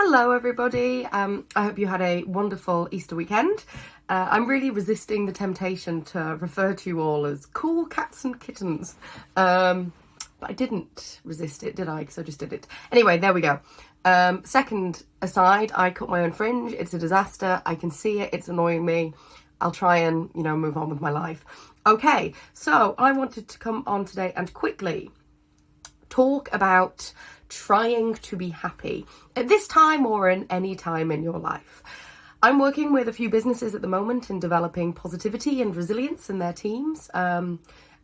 Hello everybody, I hope you had a wonderful Easter weekend. I'm really resisting the temptation to refer to you all as cool cats and kittens, but I didn't resist it, did I? Because I just did it. Anyway, there we go. Second aside, I cut my own fringe. It's a disaster. I can see it. It's annoying me. I'll try and, move on with my life. Okay, so I wanted to come on today and quickly talk about trying to be happy at this time or in any time in your life. I'm working with a few businesses at the moment in developing positivity and resilience in their teams,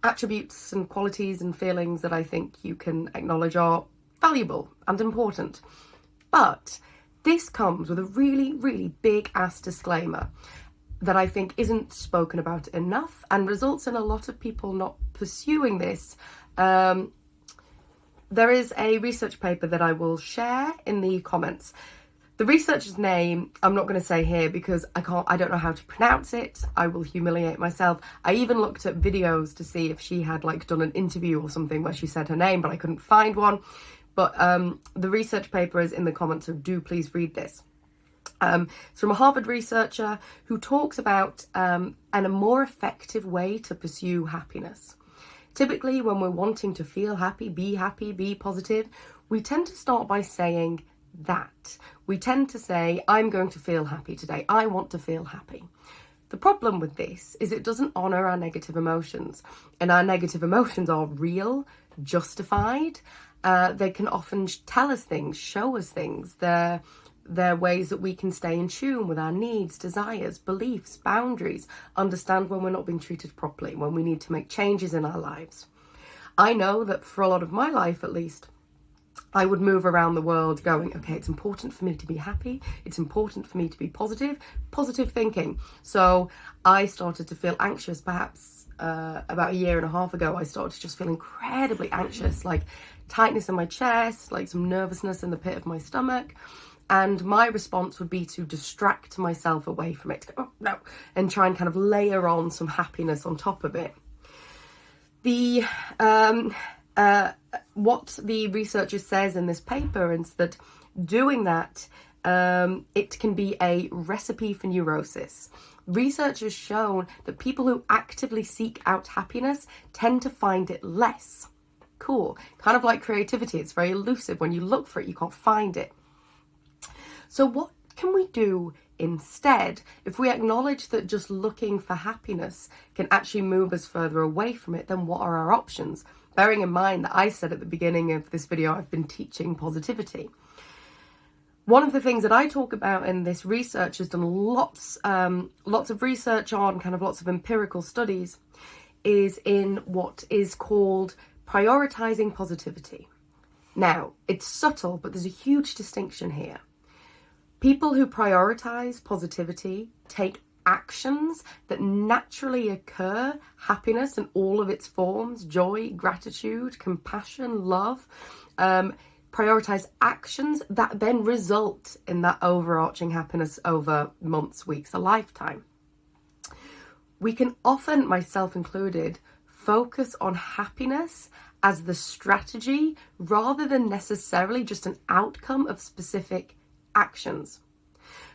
attributes and qualities and feelings that I think you can acknowledge are valuable and important. But this comes with a really, really big ass disclaimer that I think isn't spoken about enough and results in a lot of people not pursuing this. There is a research paper that I will share in the comments. The researcher's name, I'm not going to say here because I don't know how to pronounce it. I will humiliate myself. I even looked at videos to see if she had done an interview or something where she said her name, but I couldn't find one. But the research paper is in the comments, so do please read this. It's from a Harvard researcher who talks about a more effective way to pursue happiness. Typically, when we're wanting to feel happy, be positive, we tend to start by saying that. We tend to say, I'm going to feel happy today. I want to feel happy. The problem with this is it doesn't honour our negative emotions. And our negative emotions are real, justified. They can often tell us things, show us things. They're ways that we can stay in tune with our needs, desires, beliefs, boundaries, understand when we're not being treated properly, when we need to make changes in our lives. I know that for a lot of my life, at least, I would move around the world going, okay, it's important for me to be happy. It's important for me to be positive thinking. So I started to feel anxious, perhaps about a year and a half ago. I started to just feel incredibly anxious, like tightness in my chest, like some nervousness in the pit of my stomach. And my response would be to distract myself away from it, to go, oh no, and try and kind of layer on some happiness on top of it. What the researcher says in this paper is that doing that, it can be a recipe for neurosis. Research has shown that people who actively seek out happiness tend to find it less. Cool. Kind of like creativity. It's very elusive. When you look for it, you can't find it. So what can we do instead if we acknowledge that just looking for happiness can actually move us further away from it? Then what are our options? Bearing in mind that I said at the beginning of this video, I've been teaching positivity. One of the things that I talk about in this research has done lots of research on, kind of lots of empirical studies, is in what is called prioritizing positivity. Now, it's subtle, but there's a huge distinction here. People who prioritize positivity take actions that naturally occur, happiness in all of its forms, joy, gratitude, compassion, love, prioritize actions that then result in that overarching happiness over months, weeks, a lifetime. We can often, myself included, focus on happiness as the strategy rather than necessarily just an outcome of specific actions.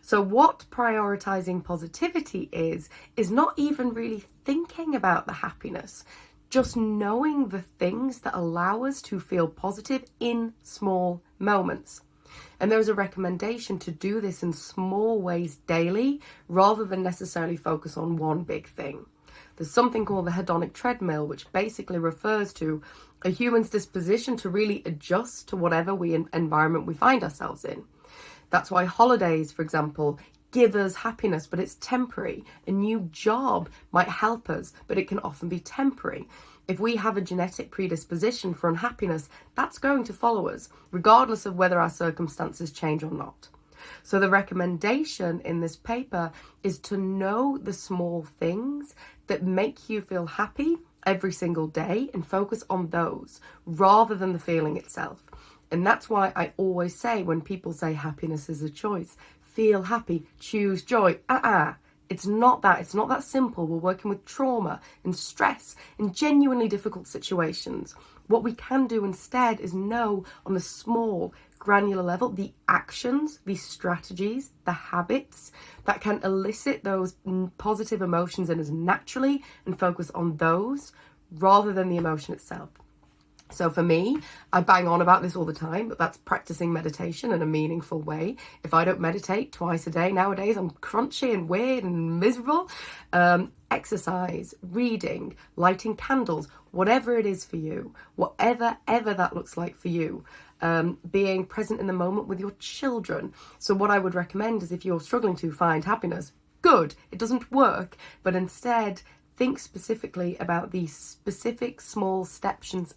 So what prioritizing positivity is not even really thinking about the happiness, just knowing the things that allow us to feel positive in small moments. And there's a recommendation to do this in small ways daily rather than necessarily focus on one big thing. There's something called the hedonic treadmill, which basically refers to a human's disposition to really adjust to whatever environment we find ourselves in. That's why holidays, for example, give us happiness, but it's temporary. A new job might help us, but it can often be temporary. If we have a genetic predisposition for unhappiness, that's going to follow us, regardless of whether our circumstances change or not. So the recommendation in this paper is to know the small things that make you feel happy every single day and focus on those rather than the feeling itself. And that's why I always say when people say happiness is a choice, feel happy, choose joy. It's not that. It's not that simple. We're working with trauma and stress and genuinely difficult situations. What we can do instead is know on the small, granular level the actions, the strategies, the habits that can elicit those positive emotions in us naturally and focus on those rather than the emotion itself. So for me, I bang on about this all the time, but that's practicing meditation in a meaningful way. If I don't meditate twice a day nowadays, I'm crunchy and weird and miserable. Exercise, reading, lighting candles, whatever it is for you, whatever that looks like for you. Being present in the moment with your children. So what I would recommend is if you're struggling to find happiness, good, it doesn't work, but instead think specifically about these specific small steps and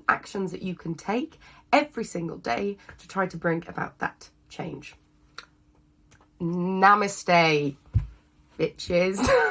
actions that you can take every single day to try to bring about that change. Namaste, bitches.